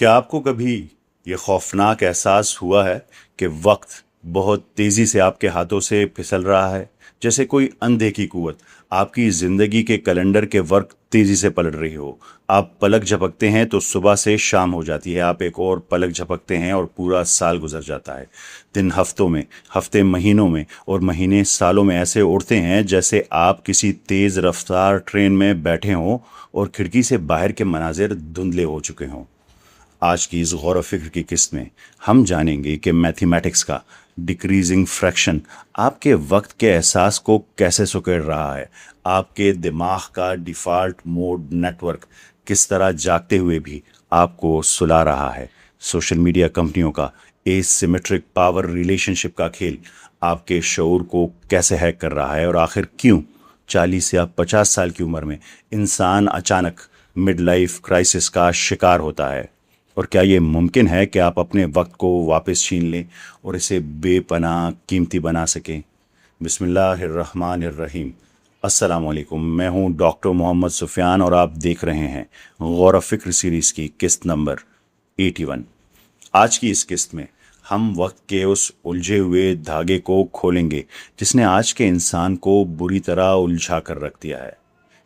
क्या आपको कभी ये खौफनाक एहसास हुआ है कि वक्त बहुत तेज़ी से आपके हाथों से फिसल रहा है? जैसे कोई अनदेखी कुव्वत आपकी ज़िंदगी के कैलेंडर के वर्क तेज़ी से पलट रही हो। आप पलक झपकते हैं तो सुबह से शाम हो जाती है, आप एक और पलक झपकते हैं और पूरा साल गुजर जाता है। दिन हफ्तों में, हफ्ते महीनों में और महीने सालों में ऐसे उड़ते हैं जैसे आप किसी तेज़ रफ्तार ट्रेन में बैठे हों और खिड़की से बाहर के मनाजिर धुंधले हो चुके हों। आज की इस गौर व फिक्र की किस्त में हम जानेंगे कि मैथमेटिक्स का डिक्रीजिंग फ्रैक्शन आपके वक्त के एहसास को कैसे सुकेड़ रहा है, आपके दिमाग का डिफ़ॉल्ट मोड नेटवर्क किस तरह जागते हुए भी आपको सुला रहा है, सोशल मीडिया कंपनियों का एसिमेट्रिक पावर रिलेशनशिप का खेल आपके शऊर को कैसे हैक कर रहा है और आखिर क्यों 40 या 50 साल की उम्र में इंसान अचानक मिड लाइफ क्राइसिस का शिकार होता है। और क्या ये मुमकिन है कि आप अपने वक्त को वापस छीन लें और इसे बेपनाह कीमती बना सकें? बिस्मिल्लाहिर्रहमानिर्रहीम। अस्सलाम वालेकुम। मैं हूं डॉक्टर मोहम्मद सुफियान और आप देख रहे हैं गौर व फिक्र सीरीज़ की किस्त नंबर 81। आज की इस किस्त में हम वक्त के उस उलझे हुए धागे को खोलेंगे जिसने आज के इंसान को बुरी तरह उलझा कर रख दिया है।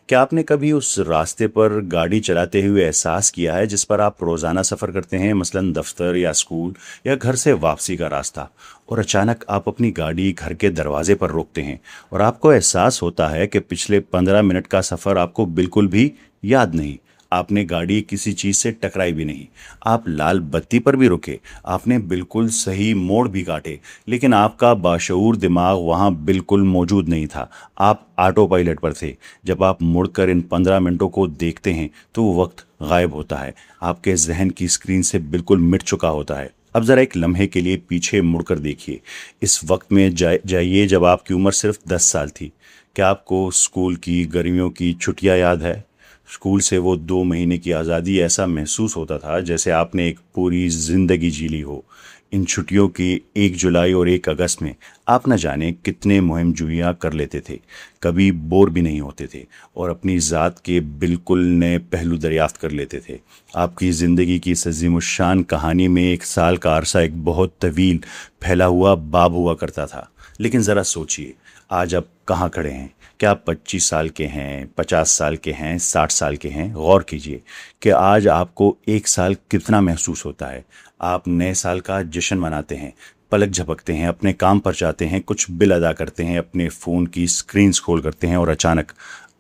क्या आपने कभी उस रास्ते पर गाड़ी चलाते हुए एहसास किया है जिस पर आप रोज़ाना सफ़र करते हैं, मसलन दफ्तर या स्कूल या घर से वापसी का रास्ता, और अचानक आप अपनी गाड़ी घर के दरवाजे पर रोकते हैं और आपको एहसास होता है कि पिछले 15 मिनट का सफ़र आपको बिल्कुल भी याद नहीं। आपने गाड़ी किसी चीज़ से टकराई भी नहीं, आप लाल बत्ती पर भी रुके, आपने बिल्कुल सही मोड़ भी काटे, लेकिन आपका बाशऊर दिमाग वहाँ बिल्कुल मौजूद नहीं था। आप ऑटो पायलट पर थे। जब आप मुड़कर इन 15 मिनटों को देखते हैं तो वो वक्त गायब होता है, आपके जहन की स्क्रीन से बिल्कुल मिट चुका होता है। अब ज़रा एक लम्हे के लिए पीछे मुड़कर देखिए। इस वक्त में जाइए जब आपकी उम्र सिर्फ 10 साल थी। क्या आपको स्कूल की गर्मियों की छुट्टियां याद है? स्कूल से वो 2 महीने की आज़ादी, ऐसा महसूस होता था जैसे आपने एक पूरी ज़िंदगी जी ली हो। इन छुट्टियों की 1 जुलाई और 1 अगस्त में आप न जाने कितने मुहिम जुइयाँ कर लेते थे, कभी बोर भी नहीं होते थे और अपनी ज़ात के बिल्कुल नए पहलू दरियाफ्त कर लेते थे। आपकी ज़िंदगी की इस अजीमुश्शान कहानी में 1 साल का अरसा एक बहुत तवील फैला हुआ बाब हुआ करता था। लेकिन ज़रा सोचिए, आज आप कहाँ खड़े हैं? क्या आप 25 साल के हैं, 50 साल के हैं, 60 साल के हैं? गौर कीजिए कि आज आपको 1 साल कितना महसूस होता है। आप नए साल का जश्न मनाते हैं, पलक झपकते हैं, अपने काम पर जाते हैं, कुछ बिल अदा करते हैं, अपने फ़ोन की स्क्रीन स्क्रॉल करते हैं और अचानक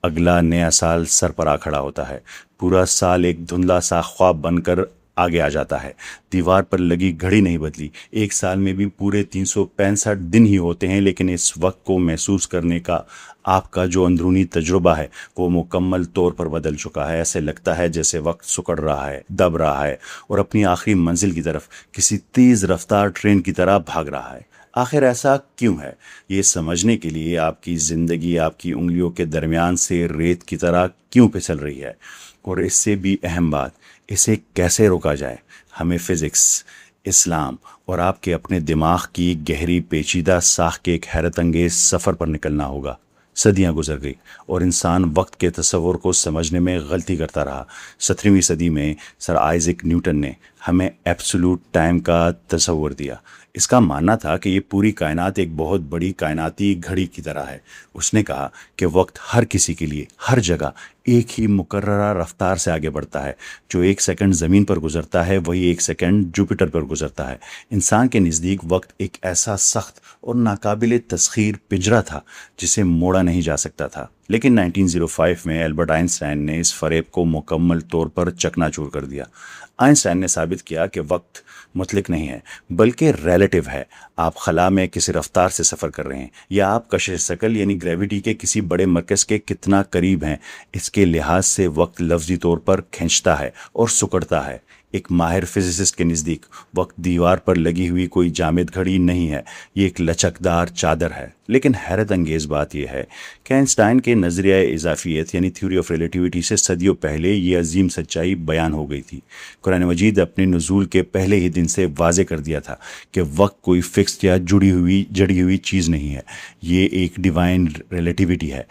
अगला नया साल सर पर आ खड़ा होता है। पूरा साल एक धुंधला सा ख्वाब बनकर आगे आ जाता है। दीवार पर लगी घड़ी नहीं बदली। 1 साल में भी पूरे 365 दिन ही होते हैं, लेकिन इस वक्त को महसूस करने का आपका जो अंदरूनी तजुर्बा है वो मुकम्मल तौर पर बदल चुका है। ऐसे लगता है जैसे वक्त सुकड़ रहा है, दब रहा है और अपनी आखिरी मंजिल की तरफ किसी तेज़ रफ्तार ट्रेन की तरह भाग रहा है। आखिर ऐसा क्यों है? ये समझने के लिए आपकी ज़िंदगी आपकी उंगलियों के दरमियान से रेत की तरह क्यों फिसल रही है, और इससे भी अहम बात, इसे कैसे रोका जाए, हमें फ़िज़िक्स, इस्लाम और आपके अपने दिमाग की गहरी पेचीदा साख के एक हैरत अंगेज़ सफ़र पर निकलना होगा। सदियां गुजर गई और इंसान वक्त के तस्वुर को समझने में गलती करता रहा। 17वीं सदी में सर आइजैक न्यूटन ने हमें एब्सोल्यूट टाइम का तस्वुर दिया। इसका मानना था कि ये पूरी कायनात एक बहुत बड़ी कायनाती घड़ी की तरह है। उसने कहा कि वक्त हर किसी के लिए हर जगह एक ही मुकर्ररा रफ्तार से आगे बढ़ता है। जो 1 सेकंड ज़मीन पर गुजरता है वही 1 सेकंड जुपिटर पर गुजरता है। इंसान के नज़दीक वक्त एक ऐसा सख्त और नाकाबिले तस्खीर पिंजरा था जिसे मोड़ा नहीं जा सकता था। लेकिन 1905 में एल्बर्ट आइंस्टाइन ने इस फरेब को मुकम्मल तौर पर चकनाचूर कर दिया। आइंस्टाइन ने साबित किया कि वक्त मुतलिक नहीं है बल्कि रिलेटिव है। आप खला में किसी रफ्तार से सफ़र कर रहे हैं या आप कशिश सकल यानी ग्रेविटी के किसी बड़े मरकज़ के कितना करीब हैं, इसके लिहाज से वक्त लफ्जी तौर पर खींचता है और सिकुड़ता है। एक माहिर फिजिसिस्ट के नज़दीक वक्त दीवार पर लगी हुई कोई जामिद घड़ी नहीं है, ये एक लचकदार चादर है। लेकिन हैरत अंगेज़ बात यह है कि आइंस्टाइन के नज़रिया इजाफियत यानी थ्योरी ऑफ रिलेटिविटी से सदियों पहले ये अजीम सच्चाई बयान हो गई थी। कुरान मजीद अपने नुज़ूल के पहले ही दिन से वाज़े कर दिया था कि वक्त कोई फिक्स्ड या जड़ी हुई चीज़ नहीं है, ये एक डिवाइन रिलेटिविटी है।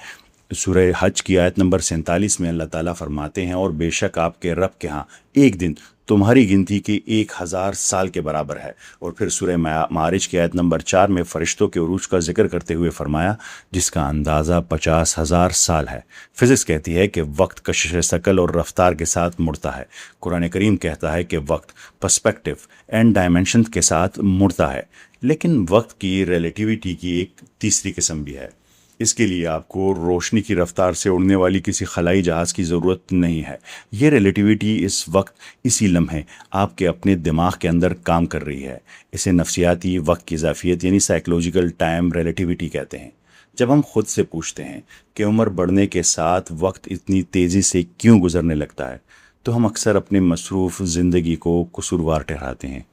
सूरह हज की आयत नंबर 47 में अल्लाह ताला फरमाते हैं, और बेशक आपके रब के यहाँ एक दिन तुम्हारी गिनती के 1000 साल के बराबर है। और फिर सूरह मारिज की आयत नंबर 4 में फरिश्तों के उरूज का जिक्र करते हुए फरमाया, जिसका अंदाज़ा 50,000 साल है। फिजिक्स कहती है कि वक्त कशिश शकल और रफ्तार के साथ मुड़ता है। कुरान करीम कहता है कि वक्त पर्सपेक्टिव एंड डायमेंशन के साथ मुड़ता है। लेकिन वक्त की रिलेटिविटी की एक तीसरी किस्म भी है। इसके लिए आपको रोशनी की रफ्तार से उड़ने वाली किसी खलाई जहाज़ की ज़रूरत नहीं है। ये रिलेटिविटी इस वक्त इसी लम्हे आपके अपने दिमाग के अंदर काम कर रही है। इसे नफ्सियाती वक्त की इजाफियत यानी साइकोलॉजिकल टाइम रिलेटिविटी कहते हैं। जब हम खुद से पूछते हैं कि उम्र बढ़ने के साथ वक्त इतनी तेज़ी से क्यों गुजरने लगता है, तो हम अक्सर अपने मसरूफ़ ज़िंदगी को कसूरवार ठहराते हैं।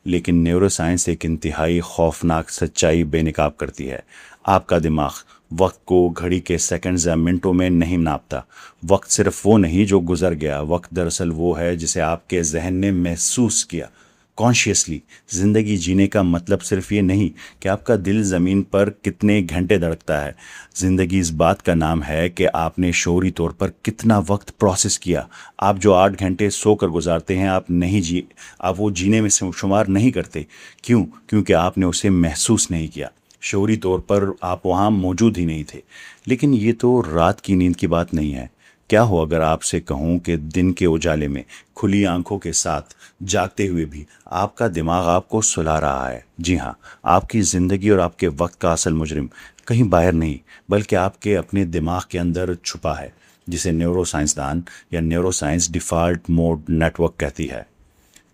लेकिन न्यूरोसाइंस एक इंतहाई खौफनाक सच्चाई बेनकाब करती है। आपका दिमाग वक्त को घड़ी के सेकंड्स या मिनटों में नहीं नापता। वक्त सिर्फ वो नहीं जो गुजर गया, वक्त दरअसल वो है जिसे आपके जहन ने महसूस किया कॉन्शियसली। ज़िंदगी जीने का मतलब सिर्फ ये नहीं कि आपका दिल ज़मीन पर कितने घंटे धड़कता है। ज़िंदगी इस बात का नाम है कि आपने शऊरी तौर पर कितना वक्त प्रोसेस किया। आप जो 8 घंटे सोकर गुजारते हैं, आप वो जीने में से शुमार नहीं करते। क्यों? क्योंकि आपने उसे महसूस नहीं किया। शऊरी तौर पर आप वहाँ मौजूद ही नहीं थे। लेकिन ये तो रात की नींद की बात नहीं है। क्या हो अगर आपसे कहूँ कि दिन के उजाले में खुली आंखों के साथ जागते हुए भी आपका दिमाग आपको सुला रहा है? जी हाँ, आपकी ज़िंदगी और आपके वक्त का असल मुजरिम कहीं बाहर नहीं, बल्कि आपके अपने दिमाग के अंदर छुपा है, जिसे न्यूरोसाइंसदान या न्यूरोसाइंस डिफ़ॉल्ट मोड नेटवर्क कहती है।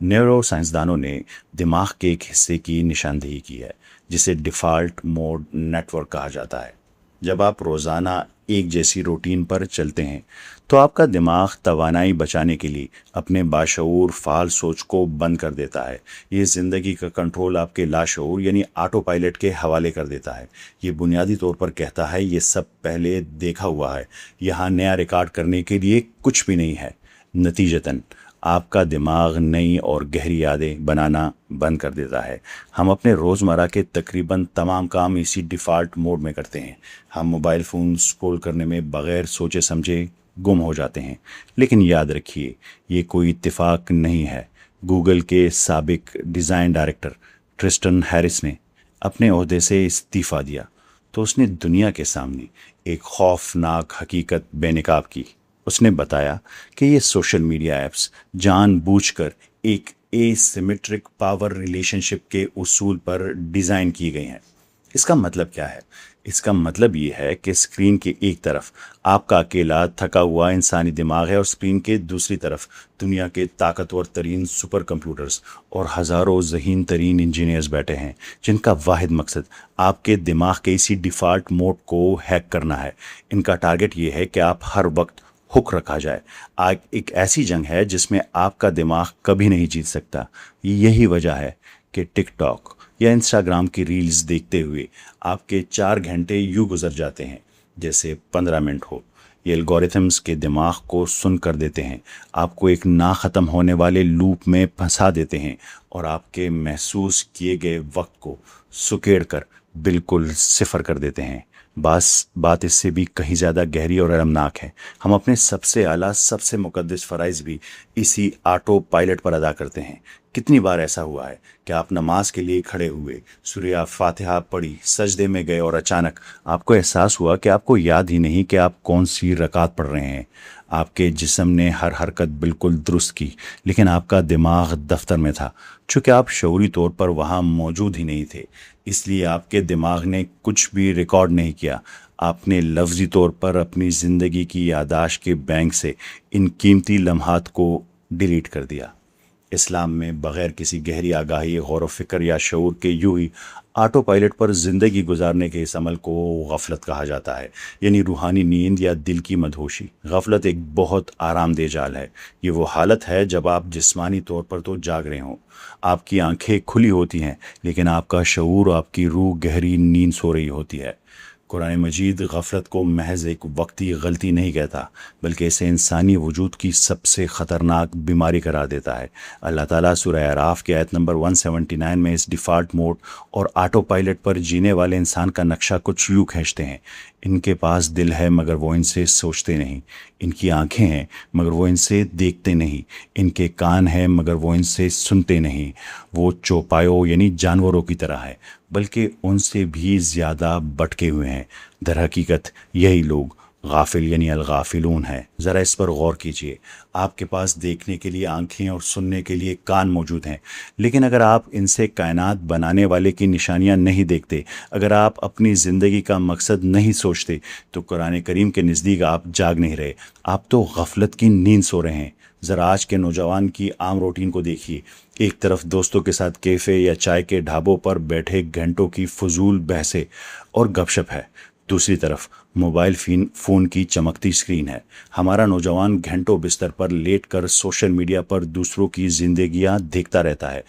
न्यूरो साइंसदानों ने दिमाग के एक हिस्से की निशानदेही की है जिसे डिफ़ॉल्ट मोड नेटवर्क कहा जाता है। जब आप रोज़ाना एक जैसी रूटीन पर चलते हैं तो आपका दिमाग तवानाई बचाने के लिए अपने बाशऊर फ़ाल सोच को बंद कर देता है। ये ज़िंदगी का कंट्रोल आपके लाशऊर यानी ऑटो पायलट के हवाले कर देता है। ये बुनियादी तौर पर कहता है ये सब पहले देखा हुआ है, यहाँ नया रिकॉर्ड करने के लिए कुछ भी नहीं है। नतीजतन आपका दिमाग नई और गहरी यादें बनाना बंद कर देता है। हम अपने रोज़मर्रा के तकरीबन तमाम काम इसी डिफ़ॉल्ट मोड में करते हैं। हम मोबाइल फ़ोन स्क्रॉल करने में बग़ैर सोचे समझे गुम हो जाते हैं। लेकिन याद रखिए, ये कोई इत्तेफाक नहीं है। गूगल के साबिक डिज़ाइन डायरेक्टर ट्रिस्टन हैरिस ने अपने ओहदे से इस्तीफ़ा दिया तो उसने दुनिया के सामने एक खौफनाक हकीकत बेनकाब की। उसने बताया कि ये सोशल मीडिया ऐप्स जानबूझकर एक एसिमेट्रिक पावर रिलेशनशिप के उसूल पर डिज़ाइन की गई हैं। इसका मतलब क्या है? इसका मतलब ये है कि स्क्रीन के एक तरफ आपका अकेला थका हुआ इंसानी दिमाग है और स्क्रीन के दूसरी तरफ दुनिया के ताकतवर तरीन सुपर कंप्यूटर्स और हज़ारों ज़हीन तरीन इंजीनियर्स बैठे हैं जिनका वाहिद मकसद आपके दिमाग के इसी डिफ़ॉल्ट मोड को हैक करना है। इनका टारगेट ये है कि आप हर वक्त हुक रखा जाए। आज एक ऐसी जंग है जिसमें आपका दिमाग कभी नहीं जीत सकता। यही वजह है कि टिकटॉक या इंस्टाग्राम की रील्स देखते हुए आपके 4 घंटे यूँ गुजर जाते हैं जैसे 15 मिनट हो। ये एल्गोरिथम्स के दिमाग को सुन कर देते हैं, आपको एक ना ख़त्म होने वाले लूप में फंसा देते हैं और आपके महसूस किए गए वक्त को सुकेड़ कर बिल्कुल सिफर कर देते हैं। बात इससे भी कहीं ज़्यादा गहरी और अलमनाक है। हम अपने सबसे आला सबसे मुक़द्दस फ़राइज़ भी इसी ऑटो पायलट पर अदा करते हैं। कितनी बार ऐसा हुआ है कि आप नमाज के लिए खड़े हुए, सूरह फातिहा पढ़ी, सजदे में गए और अचानक आपको एहसास हुआ कि आपको याद ही नहीं कि आप कौन सी रकात पढ़ रहे हैं। आपके जिस्म ने हर हरकत बिल्कुल दुरुस्त की, लेकिन आपका दिमाग दफ्तर में था। चूँकि आप शऊरी तौर पर वहाँ मौजूद ही नहीं थे, इसलिए आपके दिमाग ने कुछ भी रिकॉर्ड नहीं किया। आपने लफ्ज़ी तौर पर अपनी ज़िंदगी की यादाश्त के बैंक से इन कीमती लम्हात को डिलीट कर दिया। इस्लाम में बग़ैर किसी गहरी आगाही, गौर व फ़िक्र या शऊर के यूं ही ऑटो पायलट पर ज़िंदगी गुजारने के इस अमल को गफलत कहा जाता है, यानी रूहानी नींद या दिल की मदहोशी। गफलत एक बहुत आरामदेह जाल है। ये वो हालत है जब आप जिस्मानी तौर पर तो जाग रहे हों, आपकी आंखें खुली होती हैं, लेकिन आपका शऊर, आपकी रूह गहरी नींद सो रही होती है। قرآن مجید غفلت کو محض ایک وقتی غلطی نہیں کہتا، بلکہ اسے انسانی وجود کی سب سے خطرناک بیماری قرار دیتا ہے۔ اللہ تعالیٰ سورہ اعراف کی آیت نمبر 179 میں اس ڈیفالٹ موڈ اور آٹو پائلٹ پر جینے والے انسان کا نقشہ کچھ یوں کھینچتے ہیں: ان کے پاس دل ہے مگر وہ ان سے سوچتے نہیں، ان کی آنکھیں ہیں مگر وہ ان سے دیکھتے نہیں، ان کے کان ہیں مگر وہ ان سے سنتے نہیں، وہ چوپایوں یعنی جانوروں کی طرح ہے بلکہ ان سے بھی زیادہ بٹکے ہوئے ہیں۔ در حقیقت یہی لوگ غافل یعنی الغافلون ہیں۔ ذرا اس پر غور کیجئے۔ آپ کے پاس دیکھنے کے لیے آنکھیں اور سننے کے لیے کان موجود ہیں، لیکن اگر آپ ان سے کائنات بنانے والے کی نشانیاں نہیں دیکھتے، اگر آپ اپنی زندگی کا مقصد نہیں سوچتے، تو قرآن کریم کے نزدیک آپ جاگ نہیں رہے، آپ تو غفلت کی نیند سو رہے ہیں۔ ذرا آج کے نوجوان کی عام روٹین کو دیکھیے۔ ایک طرف دوستوں کے ساتھ کیفے یا چائے کے ڈھابوں پر بیٹھے گھنٹوں کی فضول بحثیں اور گپ شپ ہے، دوسری طرف موبائل فون کی چمکتی اسکرین ہے۔ ہمارا نوجوان گھنٹوں بستر پر لیٹ کر سوشل میڈیا پر دوسروں کی زندگیاں دیکھتا رہتا ہے،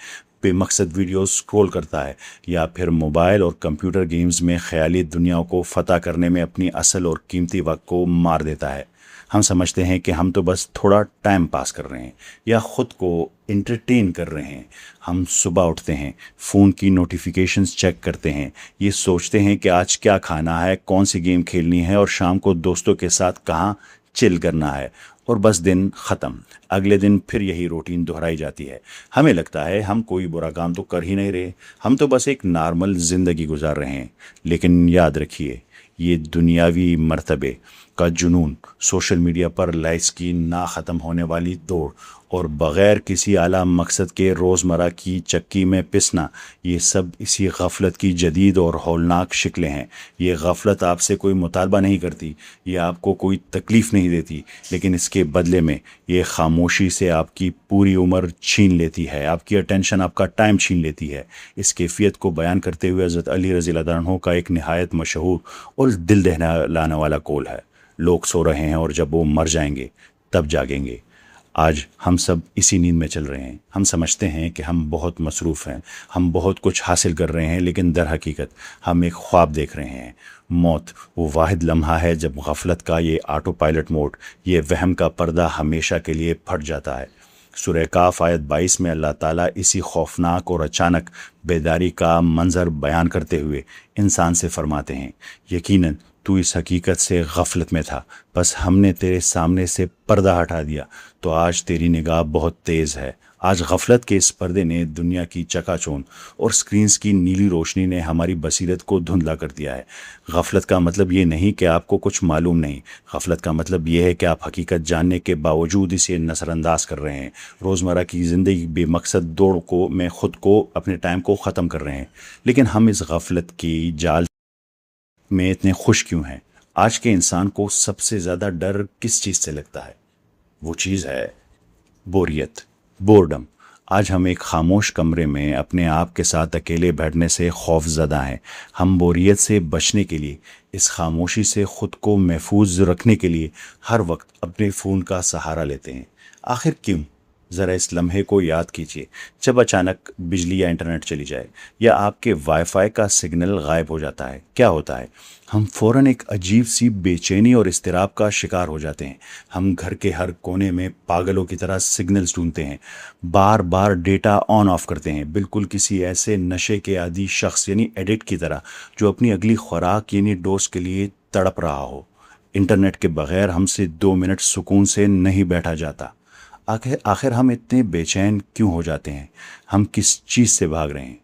بے مقصد ویڈیوز سکرول کرتا ہے، یا پھر موبائل اور کمپیوٹر گیمز میں خیالی دنیاوں کو فتح کرنے میں اپنی اصل اور قیمتی وقت کو مار دیتا ہے۔ ہم سمجھتے ہیں کہ ہم تو بس تھوڑا ٹائم پاس کر رہے ہیں یا خود کو انٹرٹین کر رہے ہیں۔ ہم صبح اٹھتے ہیں، فون کی نوٹیفیکیشنز چیک کرتے ہیں، یہ سوچتے ہیں کہ آج کیا کھانا ہے، کون سی گیم کھیلنی ہے اور شام کو دوستوں کے ساتھ کہاں چل کرنا ہے، اور بس دن ختم۔ اگلے دن پھر یہی روٹین دہرائی جاتی ہے۔ ہمیں لگتا ہے ہم کوئی برا کام تو کر ہی نہیں رہے، ہم تو بس ایک نارمل زندگی گزار رہے ہیں۔ لیکن یاد رکھیے، یہ دنیاوی مرتبے کا جنون، سوشل میڈیا پر لائکس کی نہ ختم ہونے والی دوڑ اور بغیر کسی اعلیٰ مقصد کے روزمرہ کی چکی میں پسنا، یہ سب اسی غفلت کی جدید اور ہولناک شکلیں ہیں۔ یہ غفلت آپ سے کوئی مطالبہ نہیں کرتی، یہ آپ کو کوئی تکلیف نہیں دیتی، لیکن اس کے بدلے میں یہ خاموشی سے آپ کی پوری عمر چھین لیتی ہے، آپ کی اٹینشن، آپ کا ٹائم چھین لیتی ہے۔ اس کیفیت کو بیان کرتے ہوئے حضرت علی رضی اللہ عنہ کا ایک نہایت مشہور اور دل دہلانے والا قول ہے: لوگ سو رہے ہیں اور جب وہ مر جائیں گے تب جاگیں گے۔ آج ہم سب اسی نیند میں چل رہے ہیں۔ ہم سمجھتے ہیں کہ ہم بہت مصروف ہیں، ہم بہت کچھ حاصل کر رہے ہیں، لیکن در حقیقت ہم ایک خواب دیکھ رہے ہیں۔ موت وہ واحد لمحہ ہے جب غفلت کا یہ آٹو پائلٹ موڈ، یہ وہم کا پردہ ہمیشہ کے لیے پھٹ جاتا ہے۔ سورہ کاف آیت 22 میں اللہ تعالیٰ اسی خوفناک اور اچانک بیداری کا منظر بیان کرتے ہوئے انسان سے فرماتے ہیں: یقیناً تو اس حقیقت سے غفلت میں تھا، بس ہم نے تیرے سامنے سے پردہ ہٹا دیا، تو آج تیری نگاہ بہت تیز ہے۔ آج غفلت کے اس پردے نے دنیا کی چکا چوند اور سکرینز کی نیلی روشنی نے ہماری بصیرت کو دھندلا کر دیا ہے۔ غفلت کا مطلب یہ نہیں کہ آپ کو کچھ معلوم نہیں، غفلت کا مطلب یہ ہے کہ آپ حقیقت جاننے کے باوجود اسے نظر انداز کر رہے ہیں۔ روزمرہ کی زندگی بے مقصد دوڑ کو میں خود کو، اپنے ٹائم کو ختم کر رہے ہیں، لیکن ہم اس غفلت کی جال میں اتنے خوش کیوں ہیں؟ آج کے انسان کو سب سے زیادہ ڈر کس چیز سے لگتا ہے؟ وہ چیز ہے بوریت، بورڈم۔ آج ہم ایک خاموش کمرے میں اپنے آپ کے ساتھ اکیلے بیٹھنے سے خوف زدہ ہیں۔ ہم بوریت سے بچنے کے لیے، اس خاموشی سے خود کو محفوظ رکھنے کے لیے ہر وقت اپنے فون کا سہارا لیتے ہیں۔ آخر کیوں؟ ذرا اس لمحے کو یاد کیجیے جب اچانک بجلی یا انٹرنیٹ چلی جائے یا آپ کے وائی فائی کا سگنل غائب ہو جاتا ہے، کیا ہوتا ہے؟ ہم فوراً ایک عجیب سی بے چینی اور اضطراب کا شکار ہو جاتے ہیں۔ ہم گھر کے ہر کونے میں پاگلوں کی طرح سگنلز ڈھونڈتے ہیں، بار بار ڈیٹا آن آف کرتے ہیں، بالکل کسی ایسے نشے کے عادی شخص یعنی ایڈکٹ کی طرح جو اپنی اگلی خوراک یعنی ڈوز کے لیے تڑپ رہا ہو۔ انٹرنیٹ کے بغیر ہم سے 2 منٹ سکون سے نہیں بیٹھا جاتا۔ آخر ہم اتنے بے چین کیوں ہو جاتے ہیں؟ ہم کس چیز سے بھاگ رہے ہیں؟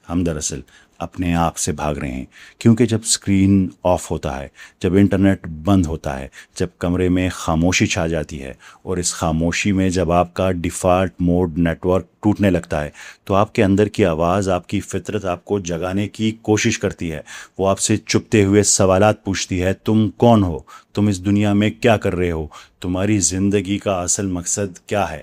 ہم دراصل اپنے آپ سے بھاگ رہے ہیں، کیونکہ جب سکرین آف ہوتا ہے، جب انٹرنیٹ بند ہوتا ہے، جب کمرے میں خاموشی چھا جاتی ہے، اور اس خاموشی میں جب آپ کا ڈیفالٹ موڈ نیٹ ورک ٹوٹنے لگتا ہے، تو آپ کے اندر کی آواز، آپ کی فطرت آپ کو جگانے کی کوشش کرتی ہے۔ وہ آپ سے چپتے ہوئے سوالات پوچھتی ہے: تم کون ہو؟ تم اس دنیا میں کیا کر رہے ہو؟ تمہاری زندگی کا اصل مقصد کیا ہے؟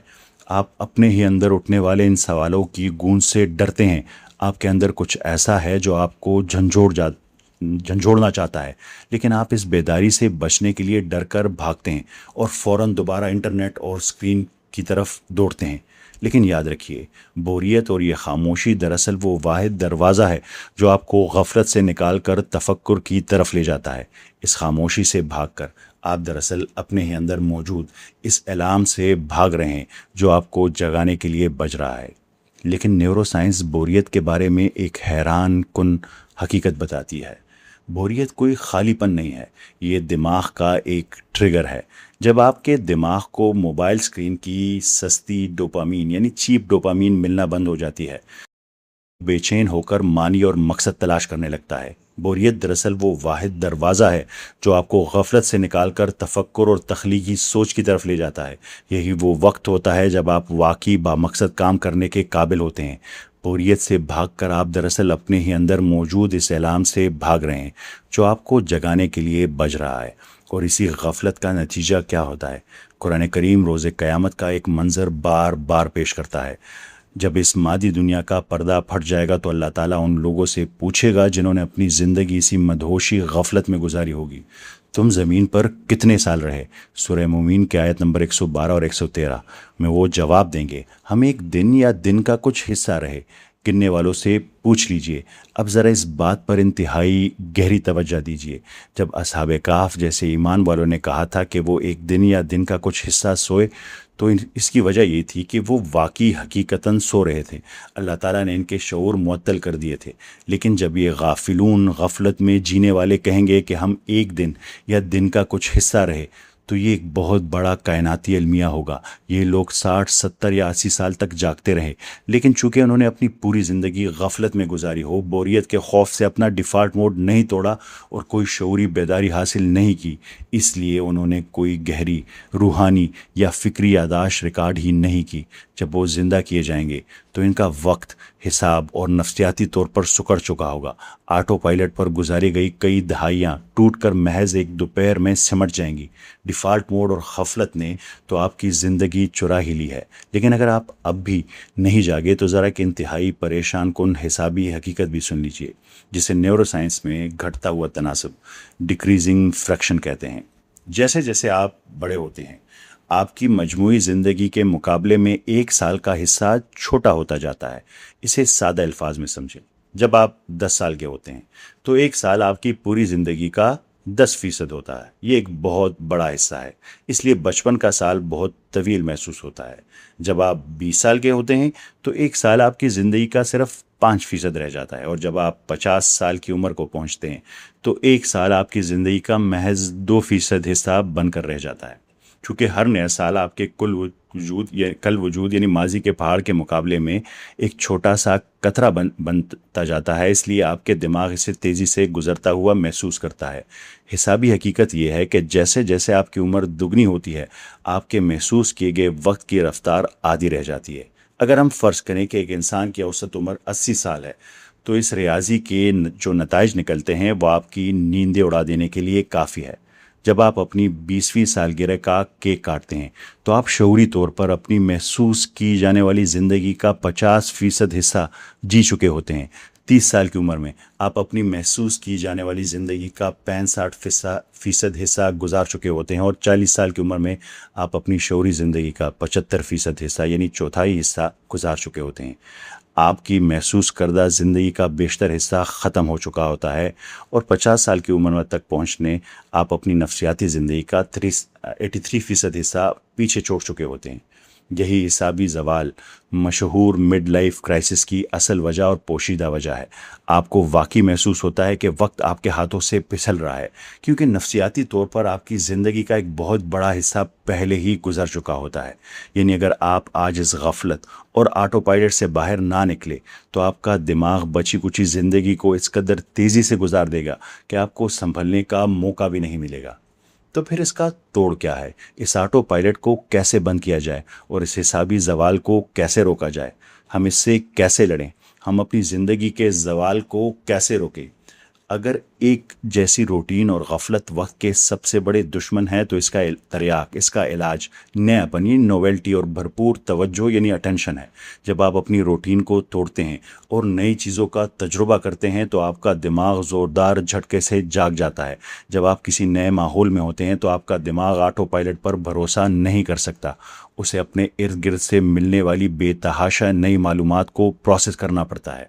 آپ اپنے ہی اندر اٹھنے والے ان سوالوں کی گونج سے ڈرتے ہیں۔ آپ کے اندر کچھ ایسا ہے جو آپ کو جھنجھوڑنا چاہتا ہے، لیکن آپ اس بیداری سے بچنے کے لیے ڈر کر بھاگتے ہیں اور فوراً دوبارہ انٹرنیٹ اور سکرین کی طرف دوڑتے ہیں۔ لیکن یاد رکھیے، بوریت اور یہ خاموشی دراصل وہ واحد دروازہ ہے جو آپ کو غفلت سے نکال کر تفکر کی طرف لے جاتا ہے۔ اس خاموشی سے بھاگ کر آپ دراصل اپنے ہی اندر موجود اس الارم سے بھاگ رہے ہیں جو آپ کو جگانے کے لیے بج رہا ہے۔ لیکن نیورو سائنس بوریت کے بارے میں ایک حیران کن حقیقت بتاتی ہے۔ بوریت کوئی خالی پن نہیں ہے، یہ دماغ کا ایک ٹریگر ہے۔ جب آپ کے دماغ کو موبائل سکرین کی سستی ڈوپامین یعنی چیپ ڈوپامین ملنا بند ہو جاتی ہے، بے چین ہو کر معنی اور مقصد تلاش کرنے لگتا ہے۔ بوریت دراصل وہ واحد دروازہ ہے جو آپ کو غفلت سے نکال کر تفکر اور تخلیقی سوچ کی طرف لے جاتا ہے۔ یہی وہ وقت ہوتا ہے جب آپ واقعی بامقصد کام کرنے کے قابل ہوتے ہیں۔ بوریت سے بھاگ کر آپ دراصل اپنے ہی اندر موجود اس الارم سے بھاگ رہے ہیں جو آپ کو جگانے کے لیے بج رہا ہے۔ اور اسی غفلت کا نتیجہ کیا ہوتا ہے؟ قرآن کریم روز قیامت کا ایک منظر بار بار پیش کرتا ہے۔ جب اس مادی دنیا کا پردہ پھٹ جائے گا تو اللہ تعالیٰ ان لوگوں سے پوچھے گا جنہوں نے اپنی زندگی اسی مدہوشی غفلت میں گزاری ہوگی، تم زمین پر کتنے سال رہے؟ سورہ مومن کی آیت نمبر 112 اور 113 میں وہ جواب دیں گے، ہم ایک دن یا دن کا کچھ حصہ رہے۔ گننے والوں سے پوچھ لیجئے۔ اب ذرا اس بات پر انتہائی گہری توجہ دیجئے۔ جب اصحاب کہف جیسے ایمان والوں نے کہا تھا کہ وہ ایک دن یا دن کا کچھ حصہ سوئے، تو اس کی وجہ یہ تھی کہ وہ واقعی حقیقتاً سو رہے تھے۔ اللہ تعالیٰ نے ان کے شعور معطل کر دیے تھے۔ لیکن جب یہ غافلون غفلت میں جینے والے کہیں گے کہ ہم ایک دن یا دن کا کچھ حصہ رہے، تو یہ ایک بہت بڑا کائناتی المیہ ہوگا۔ یہ لوگ 60 70 یا 80 سال تک جاگتے رہے، لیکن چونکہ انہوں نے اپنی پوری زندگی غفلت میں گزاری ہو، بوریت کے خوف سے اپنا ڈیفالٹ موڈ نہیں توڑا اور کوئی شعوری بیداری حاصل نہیں کی، اس لیے انہوں نے کوئی گہری روحانی یا فکری یاداشت ریکارڈ ہی نہیں کی۔ جب وہ زندہ کیے جائیں گے تو ان کا وقت، حساب اور نفسیاتی طور پر سکڑ چکا ہوگا۔ آٹو پائلٹ پر گزاری گئی کئی دہائیاں ٹوٹ کر محض ایک دوپہر میں سمٹ جائیں گی۔ ڈیفالٹ موڈ اور غفلت نے تو آپ کی زندگی چرا ہی لی ہے۔ لیکن اگر آپ اب بھی نہیں جاگے تو ذرا ایک انتہائی پریشان کن حسابی حقیقت بھی سن لیجئے، جسے نیورو سائنس میں گھٹتا ہوا تناسب، ڈیکریزنگ فریکشن کہتے ہیں۔ جیسے جیسے آپ بڑے ہوتے ہیں، آپ کی مجموعی زندگی کے مقابلے میں 1 سال کا حصہ چھوٹا ہوتا جاتا ہے۔ اسے سادہ الفاظ میں سمجھیں، جب آپ 10 سال کے ہوتے ہیں تو 1 سال آپ کی پوری زندگی کا 10% ہوتا ہے۔ یہ ایک بہت بڑا حصہ ہے، اس لیے بچپن کا سال بہت طویل محسوس ہوتا ہے۔ جب آپ 20 سال کے ہوتے ہیں تو 1 سال آپ کی زندگی کا صرف 5% رہ جاتا ہے، اور جب آپ 50 سال کی عمر کو پہنچتے ہیں تو 1 سال آپ کی زندگی کا محض 2% حصہ بن کر رہ جاتا ہے۔ چونکہ ہر نیا سال آپ کے کل وجود یعنی ماضی کے پہاڑ کے مقابلے میں ایک چھوٹا سا قطرہ بنتا جاتا ہے، اس لیے آپ کے دماغ اسے تیزی سے گزرتا ہوا محسوس کرتا ہے۔ حسابی حقیقت یہ ہے کہ جیسے جیسے آپ کی عمر دگنی ہوتی ہے، آپ کے محسوس کیے گئے وقت کی رفتار آدھی رہ جاتی ہے۔ اگر ہم فرض کریں کہ ایک انسان کی اوسط عمر 80 سال ہے، تو اس ریاضی کے جو نتائج نکلتے ہیں وہ آپ کی نیندیں اڑا دینے کے لیے کافی ہے۔ جب آپ اپنی 20ویں سالگرہ کا کیک کاٹتے ہیں تو آپ شعوری طور پر اپنی محسوس کی جانے والی زندگی کا 50% حصہ جی چکے ہوتے ہیں۔ 30 سال کی عمر میں آپ اپنی محسوس کی جانے والی زندگی کا 65% حصہ گزار چکے ہوتے ہیں، اور 40 سال کی عمر میں آپ اپنی شعوری زندگی کا 75% حصہ یعنی چوتھائی حصہ گزار چکے ہوتے ہیں۔ آپ کی محسوس کردہ زندگی کا بیشتر حصہ ختم ہو چکا ہوتا ہے، اور 50 سال کی عمر تک پہنچنے آپ اپنی نفسیاتی زندگی کا 83% حصہ پیچھے چھوڑ چکے ہوتے ہیں۔ یہی حسابی زوال مشہور مڈ لائف کرائسس کی اصل وجہ اور پوشیدہ وجہ ہے۔ آپ کو واقعی محسوس ہوتا ہے کہ وقت آپ کے ہاتھوں سے پھسل رہا ہے، کیونکہ نفسیاتی طور پر آپ کی زندگی کا ایک بہت بڑا حصہ پہلے ہی گزر چکا ہوتا ہے۔ یعنی اگر آپ آج اس غفلت اور آٹو پائلٹ سے باہر نہ نکلے تو آپ کا دماغ بچی کچی زندگی کو اس قدر تیزی سے گزار دے گا کہ آپ کو سنبھلنے کا موقع بھی نہیں ملے گا۔ تو پھر اس کا توڑ کیا ہے؟ اس آٹو پائلٹ کو کیسے بند کیا جائے اور اس حسابی زوال کو کیسے روکا جائے؟ ہم اس سے کیسے لڑیں؟ ہم اپنی زندگی کے زوال کو کیسے روکیں؟ अगर एक जैसी रूटीन और गफलत वक्त के सबसे बड़े दुश्मन है तो इसका तरियाक, इसका इलाज नयापन यानी नोवेल्टी और भरपूर तवज्जो यानी अटेंशन है। जब आप अपनी रूटीन को तोड़ते हैं और नई चीज़ों का तजुर्बा करते हैं तो आपका दिमाग ज़ोरदार झटके से जाग जाता है। जब आप किसी नए माहौल में होते हैं तो आपका दिमाग ऑटो पायलट पर भरोसा नहीं कर सकता। उसे अपने इर्द गिर्द से मिलने वाली बेतहाशा नई मालूमात को प्रोसेस करना पड़ता है,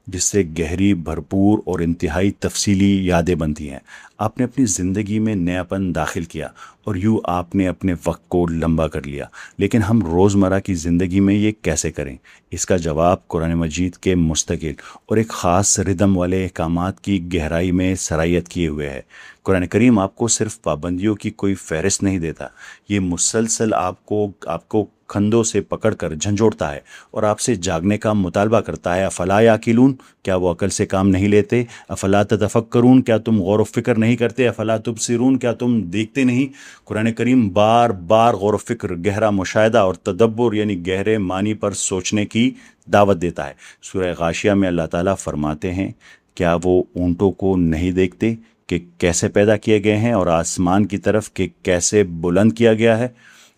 जिससे गहरी, भरपूर और इंतहाई तफसीली यादें बनती हैं। आपने अपनी ज़िंदगी में नयापन दाखिल किया और यूँ आपने अपने वक्त को लंबा कर लिया। लेकिन हम रोज़मर्रा की ज़िंदगी में ये कैसे करें? इसका जवाब कुरान मजीद के मुस्तकिल और एक ख़ास रिदम वाले अहकामात की गहराई में सरायत किए हुए है। कुरान करीम आपको सिर्फ पाबंदियों की कोई फहरिस्त नहीं देता, ये मुसलसल आपको कंधों से पकड़कर झंझोड़ता है और आपसे जागने का मुतालबा करता है। अफला याकिलून, क्या वो अकल से काम नहीं लेते? अफला ततफक्करून, क्या तुम गौर व फिक्र नहीं करते? अफला तुबसिरून, क्या तुम देखते नहीं? कुरान करीम बार बार गौर व फिक्र, गहरा मुशाहिदा और तदब्बुर यानी गहरे मानी पर सोचने की दावत देता है। सूरह गाशिया में अल्लाह ताला फरमाते हैं, क्या वो ऊँटों को नहीं देखते कि कैसे पैदा किए गए हैं और आसमान की तरफ कि कैसे बुलंद किया गया है?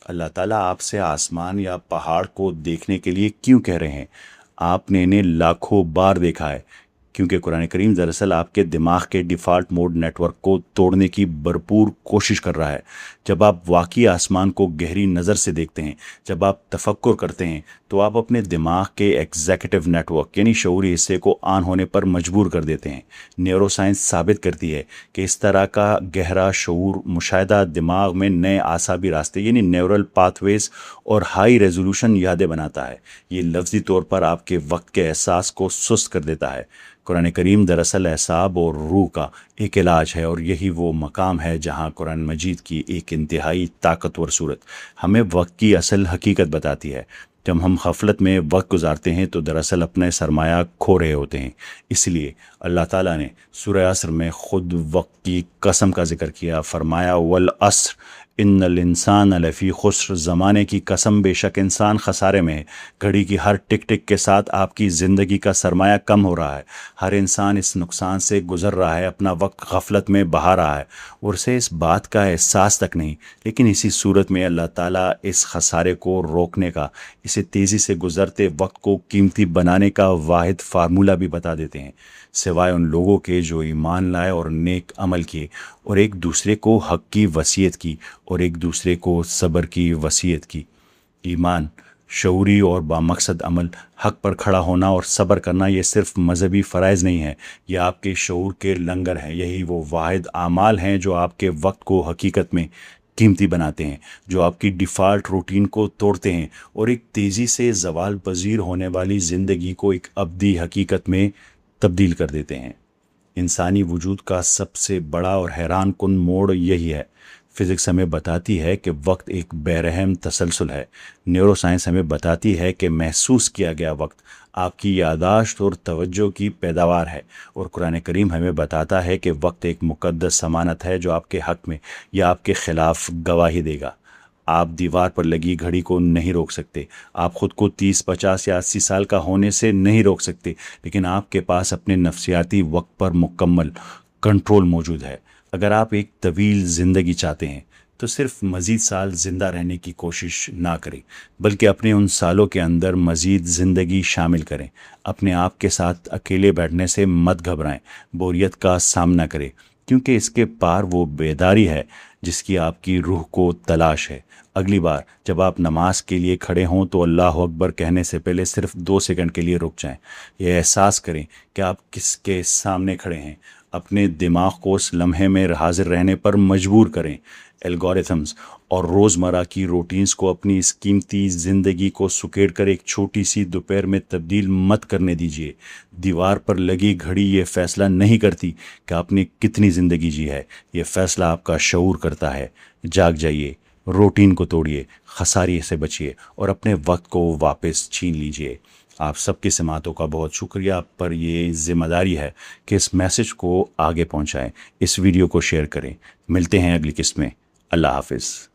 अल्लाह ताला आपसे आसमान या पहाड़ को देखने के लिए क्यों कह रहे हैं? आपने इन्हें लाखों बार देखा है, क्योंकि कुरान करीम दरअसल आपके दिमाग के डिफ़ॉल्ट मोड नेटवर्क को तोड़ने की भरपूर कोशिश कर रहा है। जब आप वाकई आसमान को गहरी नज़र से देखते हैं, जब आप तफक्कुर करते हैं, तो आप अपने दिमाग के एग्जीक्यूटिव नेटवर्क यानी शऊरी हिस्से को ऑन होने पर मजबूर कर देते हैं। न्यूरोसाइंस साबित करती है कि इस तरह का गहरा शऊर मुशाहिदा दिमाग में नए आसाबी रास्ते यानी न्यूरल पाथवेज और हाई रेजोल्यूशन यादें बनाता है। ये लफ्ज़ी तौर पर आपके वक्त के एहसास को सुस्त कर देता है। कुरान करीम दरअसल एसाब और रूह का एक इलाज है और यही वो मकाम है जहाँ कुरान मजीद की एक इंतहाई ताकतवर सूरत हमें वक्त की असल हकीकत बताती है। जब हम गफलत में वक्त गुजारते हैं तो दरअसल अपने सरमाया खो रहे होते हैं। इसलिए अल्लाह ताला ने सूरह असर में ख़ुद वक्त की कसम का जिक्र किया। फरमाया वल अस्र इन्नल इंसान लफ़ी खुस्र, ज़माने की कसम बेशक इंसान खसारे में है। घड़ी की हर टिक टिक के साथ आपकी ज़िंदगी का सरमाया कम हो रहा है। हर इंसान इस नुकसान से गुज़र रहा है, अपना वक्त गफलत में बहा रहा है और उसे इस बात का एहसास तक नहीं। लेकिन इसी सूरत में अल्लाह ताला इस खसारे को रोकने का, इसे तेज़ी से गुज़रते वक्त को कीमती बनाने का वाहिद फार्मूला भी बता देते हैं, सिवाय उन लोगों के जो ईमान लाए और नेक अमल किए और एक दूसरे को हक़ की वसीयत की और एक दूसरे को सब्र की वसीयत की। ईमान, शऊरी और बामकसद अमल, हक़ पर खड़ा होना और सब्र करना, ये सिर्फ मजहबी फ़राइज़ नहीं है, ये आपके शऊर के लंगर हैं। यही वो वाहिद आमाल हैं जो आपके वक्त को हकीकत में कीमती बनाते हैं, जो आपकी डिफ़ॉल्ट रूटीन को तोड़ते हैं और एक तेज़ी से ज़वाल पजीर होने वाली ज़िंदगी को एक अब्दी हकीकत में तब्दील कर देते हैं। इंसानी वजूद का सबसे बड़ा और हैरान कुन मोड़ यही है। फ़िज़िक्स हमें बताती है कि वक्त एक बेरहम तसलसल है। न्यूरोसाइंस हमें बताती है कि महसूस किया गया वक्त आपकी यादाश्त और तवज्जो की पैदावार है और कुरान करीम हमें बताता है कि वक्त एक मुक़द्दस ज़मानत है जो आपके हक़ में या आपके ख़िलाफ़ गवाही देगा। आप दीवार पर लगी घड़ी को नहीं रोक सकते, आप ख़ुद को 30, 50 या 80 साल का होने से नहीं रोक सकते, लेकिन आपके पास अपने नफ्सियाती वक्त पर मुकम्मल कंट्रोल मौजूद है। अगर आप एक तवील ज़िंदगी चाहते हैं तो सिर्फ मज़ीद साल ज़िंदा रहने की कोशिश ना करें, बल्कि अपने उन सालों के अंदर मज़ीद ज़िंदगी शामिल करें। अपने आप के साथ अकेले बैठने से मत घबराएं, बोरियत का सामना करें, क्योंकि इसके पार वो बेदारी है जिसकी आपकी रूह को तलाश है। अगली बार जब आप नमाज के लिए खड़े हों तो अल्लाह अकबर कहने से पहले सिर्फ 2 सेकंड के लिए रुक जाएं। यह एहसास करें कि आप किसके सामने खड़े हैं। अपने दिमाग को उस लम्हे में हाजिर रहने पर मजबूर करें। एल्गोरिथम्स और रोज़मर्रा की रूटीन्स को अपनी इस कीमती ज़िंदगी को सुकेड़ कर एक छोटी सी दोपहर में तब्दील मत करने दीजिए। दीवार पर लगी घड़ी ये फ़ैसला नहीं करती कि आपने कितनी ज़िंदगी जी है, ये फ़ैसला आपका शऊर करता है। जाग जाइए, रूटीन को तोड़िए, खसारी से बचिए और अपने वक्त को वापस छीन लीजिए। आप सबकी समातों का बहुत शुक्रिया। आप पर ये ज़िम्मेदारी है कि इस मैसेज को आगे पहुंचाएं, इस वीडियो को शेयर करें। मिलते हैं अगली किस्त में। अल्लाह हाफिज़।